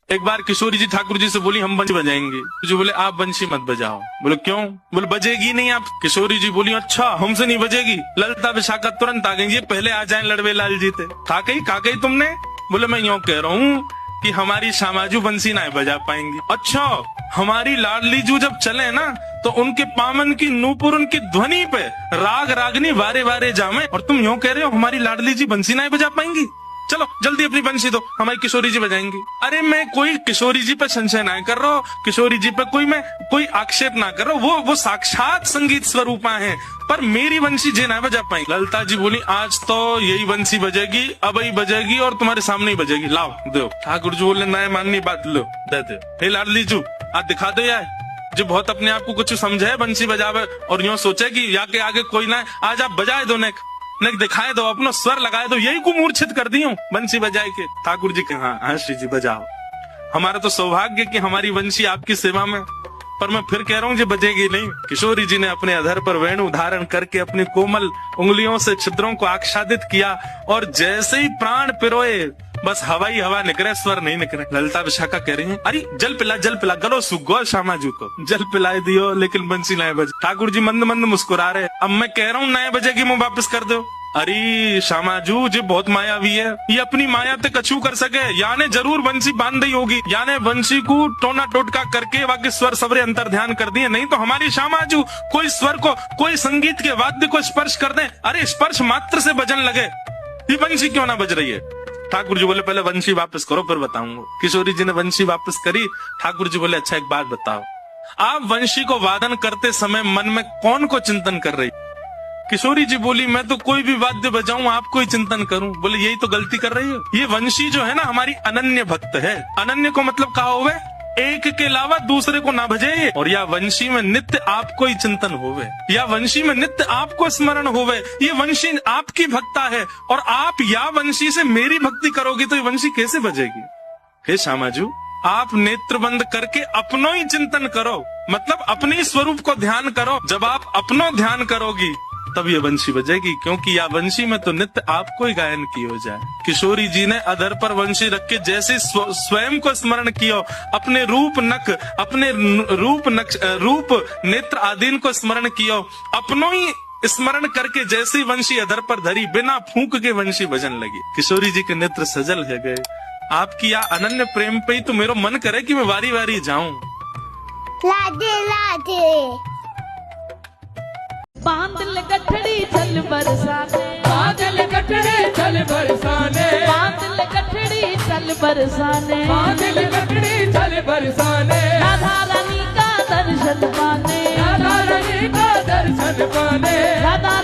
एक बार किशोरी जी ठाकुर जी से बोली हम बंसी बजाएंगे, जो बोले आप बंसी मत बजाओ। बोले क्यों? बोले बजेगी नहीं आप। किशोरी जी बोली अच्छा हमसे नहीं बजेगी। ललता विशाखा तुरंत आ गई, ये पहले आ जाए लड़वे लाल जी थे। खा गई तुमने? बोले मैं यूँ कह रहा हूँ कि हमारी शामाजू बंसी ना बजा पाएंगी। अच्छा हमारी लाडली जू जब चले ना तो उनके पामन की नूपुर उनकी ध्वनि पे राग रागनी वारे वारे जामे, और तुम यूँ कह रहे हो हमारी लाडली जी बंसी ना बजा पाएंगी। चलो जल्दी अपनी बंसी दो, हमारी किशोरी जी बजाएंगी। अरे मैं कोई किशोरी जी पे संशय ना कर रहा हूँ, किशोरी जी पे कोई आक्षेप ना कर रहा हूँ, वो साक्षात संगीत स्वरूपा है, पर मेरी बंसी जे ना बजा पाई। ललता जी बोली आज तो यही बंसी बजेगी, अब ही बजेगी और तुम्हारे सामने ही बजेगी, लाओ दो। ठाकुर जी बोले ना माननी बात, लो दे दो। हे लाडली जू आज दिखा दो यार, जो बहुत अपने आप को कुछ समझे बंसी बजावे और यूँ सोचे कि या के आगे कोई ना, आज आप बजाए दो नेक दिखाए दो, अपना स्वर लगाए दो, यही को मूर्छित कर दी हूँ बंसी बजाए के। ठाकुर जी के हाँ श्री जी बजाओ, हमारा तो सौभाग्य कि हमारी बंसी आपकी सेवा में, पर मैं फिर कह रहा हूँ जो बजेगी नहीं। किशोरी जी ने अपने अधर पर वेणु धारण करके अपनी कोमल उंगलियों से छिद्रों को आच्छादित किया और जैसे ही प्राण पिरोए बस हवा निकले, स्वर नहीं निकले। ललता विशाखा कह रही है अरे जल पिला गलो सुगो श्यामाजू को जल पिलाए दियो लेकिन बंसी नए बजे। ठाकुर जी मंद मंद मुस्कुरा रहे, अब मैं कह रहा हूँ नए बजेगी मुंह वापस कर दो। अरे श्यामाजू जी बहुत मायावी है, ये अपनी माया ते कछु कर सके, याने जरूर बंसी बांध दी होगी, याने बंसी को टोना टोटका करके बाकी स्वर सबरे अंतर ध्यान कर दिए, नहीं तो हमारी श्यामाजू कोई स्वर को कोई संगीत के वाद्य को स्पर्श कर दे, अरे स्पर्श मात्र से बजन लगे, ये बंसी क्यों ना बज रही है। ठाकुर जी बोले पहले वंशी वापस करो फिर बताऊंगा। किशोरी जी ने वंशी वापस करी। ठाकुर जी बोले अच्छा एक बात बताओ, आप वंशी को वादन करते समय मन में कौन को चिंतन कर रही? किशोरी जी बोली मैं तो कोई भी वाद्य बजाऊं आपको ही चिंतन करूं। बोले यही तो गलती कर रही हो, ये वंशी जो है ना हमारी अनन्य भक्त है। अनन्य को मतलब कहा होवे एक के अलावा दूसरे को ना भजे, और या वंशी में नित्य आपको ही चिंतन होवे, या वंशी में नित्य आपको स्मरण होवे, ये वंशी आपकी भक्ता है और आप या वंशी से मेरी भक्ति करोगी तो ये वंशी कैसे बजेगी। हे श्यामाजू आप नेत्र बंद करके अपनो ही चिंतन करो, मतलब अपने स्वरूप को ध्यान करो। जब आप अपनो ध्यान करोगी तब ये वंशी बजेगी, क्योंकि या वंशी में तो नित्य आपको ही गायन की हो जाए। किशोरी जी ने अधर पर वंशी रख के जैसे स्वयं को स्मरण किया, अपने रूप नक अपने रूप नेत्र आदि को स्मरण किया, अपनों ही स्मरण करके जैसी वंशी अधर पर धरी बिना फूंक के वंशी बजन लगी। किशोरी जी के नेत्र सजल है गए, आपकी या अनन्य प्रेम पे ही तो मेरा मन करे कि मैं वारी वारी जाऊं। लाडे लाडे बांधल गठड़ी चल बरसाने, बादल गठड़े चल बरसाने, बांधल गठड़ी चल बरसाने, बादल गठड़े चल बरसाने, राधा रानी का दर्शन पाने, राधा रानी का दर्शन पाने, राधा